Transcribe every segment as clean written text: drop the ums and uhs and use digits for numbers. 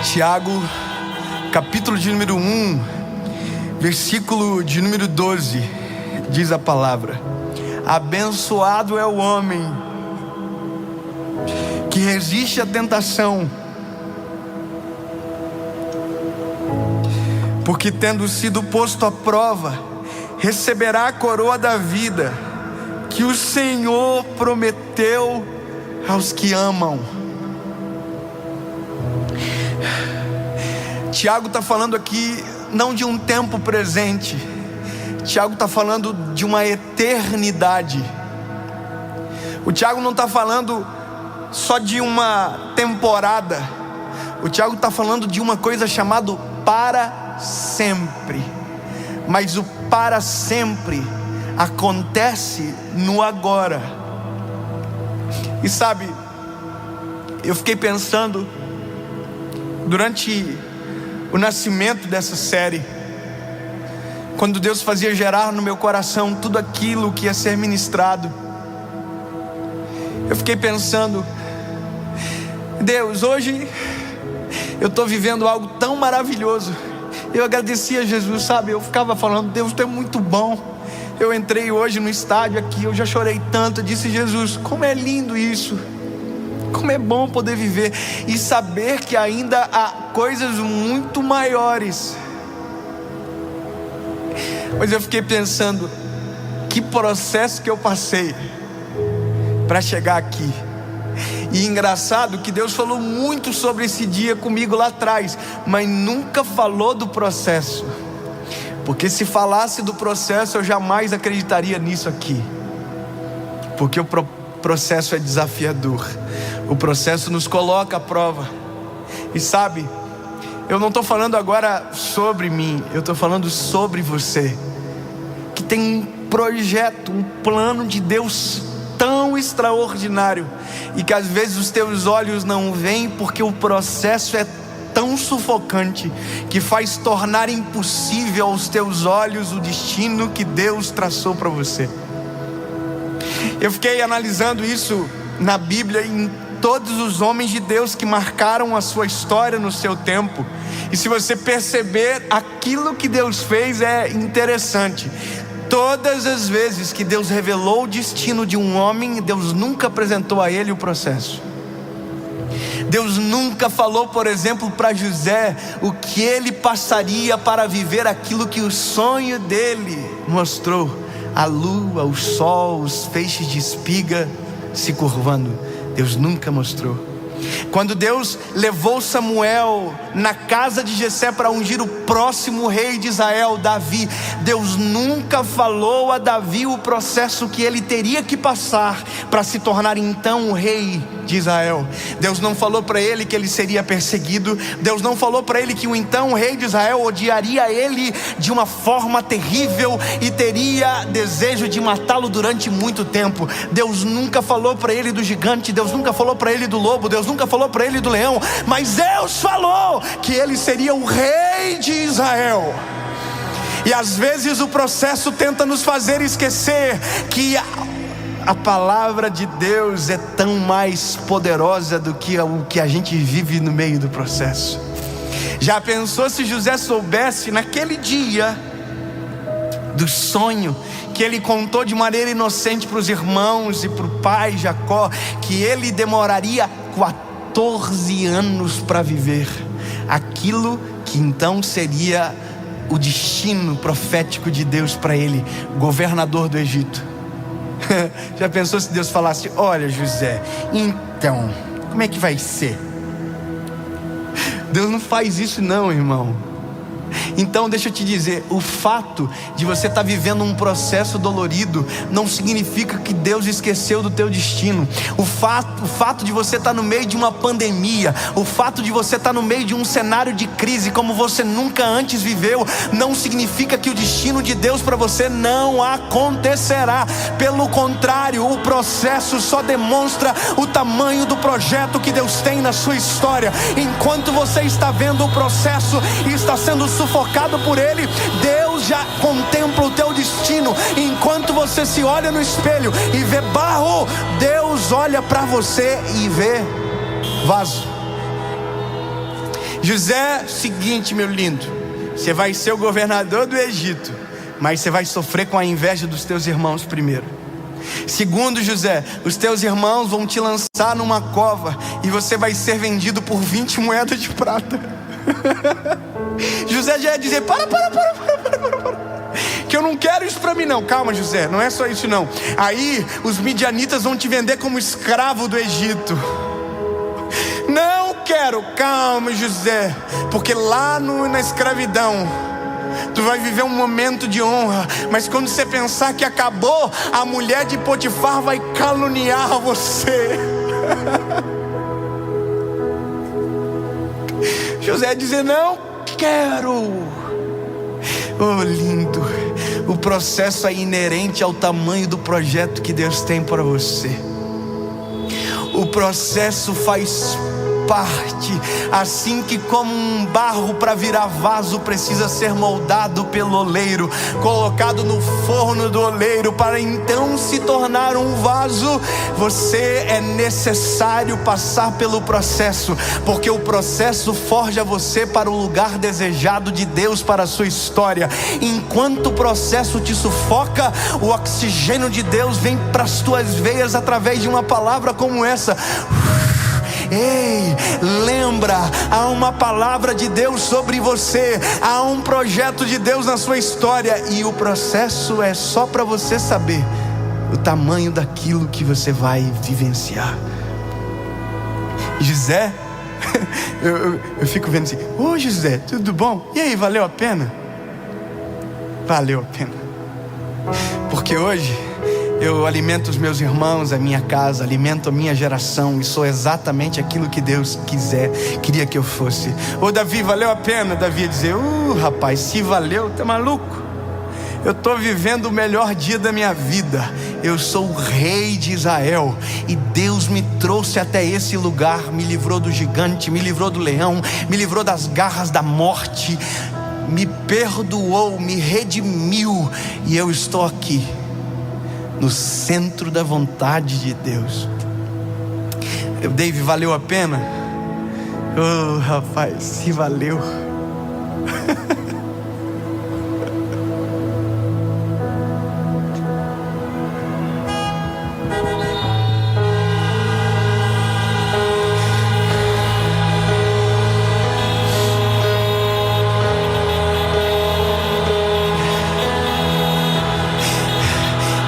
Tiago, capítulo de número 1, versículo de número 12, diz a palavra: abençoado é o homem que resiste à tentação, porque tendo sido posto à prova, receberá a coroa da vida que o Senhor prometeu aos que amam. Tiago está falando aqui não de um tempo presente, Tiago está falando de uma eternidade. O Tiago não está falando só de uma temporada, o Tiago está falando de uma coisa chamada para sempre. Mas o para sempre acontece no agora. E sabe, eu fiquei pensando durante o nascimento dessa série, quando Deus fazia gerar no meu coração tudo aquilo que ia ser ministrado, eu fiquei pensando: Deus, hoje eu estou vivendo algo tão maravilhoso. Eu agradecia a Jesus, sabe? Eu ficava falando: Deus, tu é muito bom. Eu entrei hoje no estádio aqui, eu já chorei tanto. Eu disse: Jesus, como é lindo isso. Como é bom poder viver e saber que ainda há coisas muito maiores. Mas eu fiquei pensando, que processo que eu passei para chegar aqui. E engraçado que Deus falou muito sobre esse dia comigo lá atrás, mas nunca falou do processo. Porque se falasse do processo, eu jamais acreditaria nisso aqui. Porque o processo é desafiador. O processo nos coloca à prova. E sabe, eu não estou falando agora sobre mim, eu estou falando sobre você, que tem um projeto, um plano de Deus tão extraordinário, e que às vezes os teus olhos não veem, porque o processo é tão sufocante, que faz tornar impossível aos teus olhos o destino que Deus traçou para você. Eu fiquei analisando isso na Bíblia, em todos os homens de Deus que marcaram a sua história no seu tempo. E se você perceber, aquilo que Deus fez é interessante. Todas as vezes que Deus revelou o destino de um homem, Deus nunca apresentou a ele o processo. Deus nunca falou, por exemplo, para José o que ele passaria para viver aquilo que o sonho dele mostrou: a lua, o sol, os feixes de espiga se curvando. Deus nunca mostrou. Quando Deus levou Samuel na casa de Jessé para ungir o próximo rei de Israel, Davi, Deus nunca falou a Davi o processo que ele teria que passar para se tornar então o rei de Israel. Deus não falou para ele que ele seria perseguido. Deus não falou para ele que o então rei de Israel odiaria ele de uma forma terrível e teria desejo de matá-lo durante muito tempo. Deus nunca falou para ele do gigante. Deus nunca falou para ele do lobo. Deus nunca falou para ele do leão. Mas Deus falou que ele seria o rei de Israel. E às vezes o processo tenta nos fazer esquecer que a palavra de Deus é tão mais poderosa do que o que a gente vive no meio do processo. Já pensou se José soubesse naquele dia do sonho que ele contou de maneira inocente para os irmãos e para o pai Jacó, que ele demoraria 14 anos para viver aquilo que então seria o destino profético de Deus para ele, governador do Egito. Já pensou se Deus falasse: olha, José, então, como é que vai ser? Deus não faz isso não, irmão. Então deixa eu te dizer, o fato de você estar vivendo um processo dolorido não significa que Deus esqueceu do teu destino. O fato de você estar no meio de uma pandemia, o fato de você estar no meio de um cenário de crise como você nunca antes viveu, não significa que o destino de Deus para você não acontecerá. Pelo contrário, o processo só demonstra o tamanho do projeto que Deus tem na sua história. Enquanto você está vendo o processo e está sendo sufocado por ele, Deus já contempla o teu destino. Enquanto você se olha no espelho e vê barro, Deus olha para você e vê vaso. José, seguinte, meu lindo, você vai ser o governador do Egito, mas você vai sofrer com a inveja dos teus irmãos primeiro. Segundo, José, os teus irmãos vão te lançar numa cova e você vai ser vendido por 20 moedas de prata. José já ia dizer: para, que eu não quero isso para mim não. Calma, José, não é só isso não. Aí os midianitas vão te vender como escravo do Egito. Não quero. Calma, José, porque lá na escravidão tu vai viver um momento de honra, mas quando você pensar que acabou, a mulher de Potifar vai caluniar você. José ia dizer: não quero. Oh, lindo. O processo é inerente ao tamanho do projeto que Deus tem para você. O processo faz parte, assim que como um barro para virar vaso precisa ser moldado pelo oleiro, colocado no forno do oleiro para então se tornar um vaso, você é necessário passar pelo processo, porque o processo forja você para o lugar desejado de Deus para a sua história. Enquanto o processo te sufoca, o oxigênio de Deus vem para as tuas veias através de uma palavra como essa. Ei, lembra, há uma palavra de Deus sobre você, há um projeto de Deus na sua história, e o processo é só para você saber o tamanho daquilo que você vai vivenciar. José, eu fico vendo assim: ô José, tudo bom? E aí, valeu a pena? Valeu a pena, porque hoje eu alimento os meus irmãos, a minha casa, alimento a minha geração, e sou exatamente aquilo que Deus queria que eu fosse. Ô Davi, valeu a pena? Davi ia dizer: rapaz, se valeu, tá maluco? Eu estou vivendo o melhor dia da minha vida. Eu sou o rei de Israel, e Deus me trouxe até esse lugar, me livrou do gigante, me livrou do leão, me livrou das garras da morte, me perdoou, me redimiu, e eu estou aqui no centro da vontade de Deus. Dave, valeu a pena? Oh, rapaz, se valeu.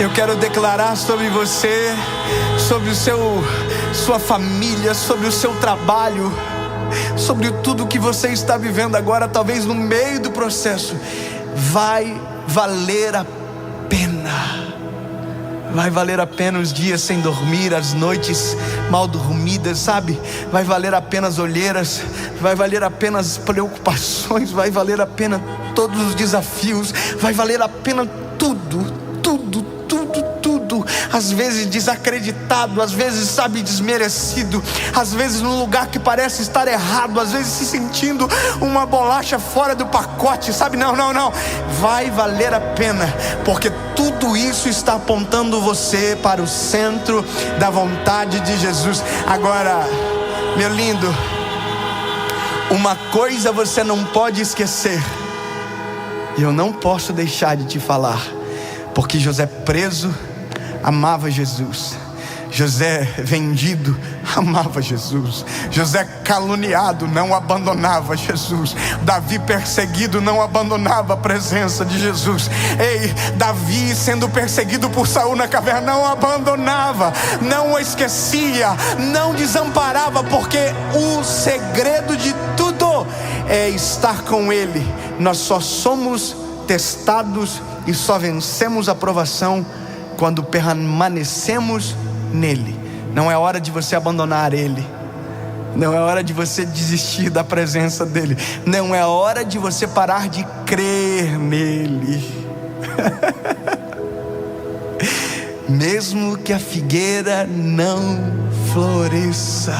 Eu quero declarar sobre você, sobre sua família, sobre o seu trabalho, sobre tudo que você está vivendo agora, talvez no meio do processo. Vai valer a pena. Vai valer a pena os dias sem dormir, as noites mal dormidas, sabe? Vai valer a pena as olheiras, vai valer a pena as preocupações, vai valer a pena todos os desafios, vai valer a pena tudo. Às vezes desacreditado, às vezes, sabe, desmerecido, às vezes num lugar que parece estar errado, às vezes se sentindo uma bolacha fora do pacote, sabe? Não, vai valer a pena, porque tudo isso está apontando você para o centro da vontade de Jesus. Agora, meu lindo, uma coisa você não pode esquecer, e eu não posso deixar de te falar, porque José preso amava Jesus, José vendido amava Jesus, José caluniado não abandonava Jesus, Davi perseguido não abandonava a presença de Jesus. Ei, Davi sendo perseguido por Saul na caverna não abandonava, não o esquecia, não desamparava, porque o segredo de tudo é estar com Ele. Nós só somos testados e só vencemos a provação quando permanecemos nele. Não é hora de você abandonar Ele, não é hora de você desistir da presença dEle, não é hora de você parar de crer nele. Mesmo que a figueira não floresça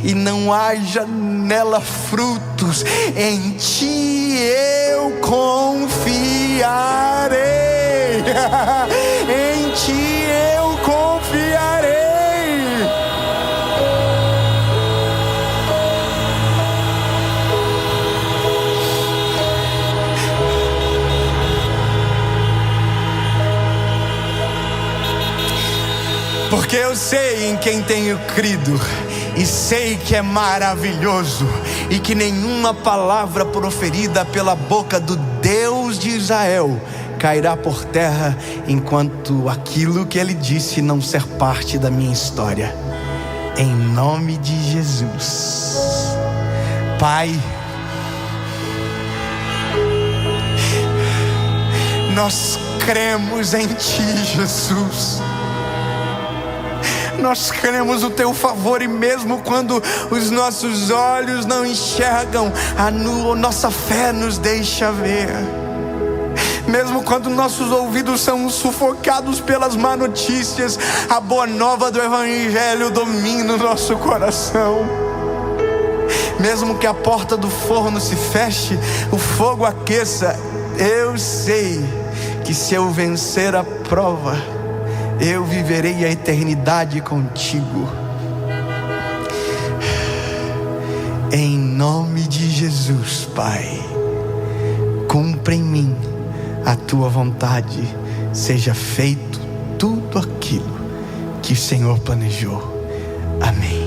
e não haja nela frutos, em ti eu confiarei. Em ti eu confiarei. Porque eu sei em quem tenho crido, e sei que é maravilhoso, e que nenhuma palavra proferida pela boca do Deus de Israel cairá por terra, enquanto aquilo que Ele disse não ser parte da minha história. Em nome de Jesus. Pai, nós cremos em Ti, Jesus. Nós cremos o Teu favor, e mesmo quando os nossos olhos não enxergam, a nossa fé nos deixa ver. Mesmo quando nossos ouvidos são sufocados pelas má notícias, a boa nova do Evangelho domina o nosso coração. Mesmo que a porta do forno se feche, o fogo aqueça, eu sei que se eu vencer a prova, eu viverei a eternidade contigo. Em nome de Jesus, Pai, cumpra em mim a Tua vontade, seja feito tudo aquilo que o Senhor planejou. Amém.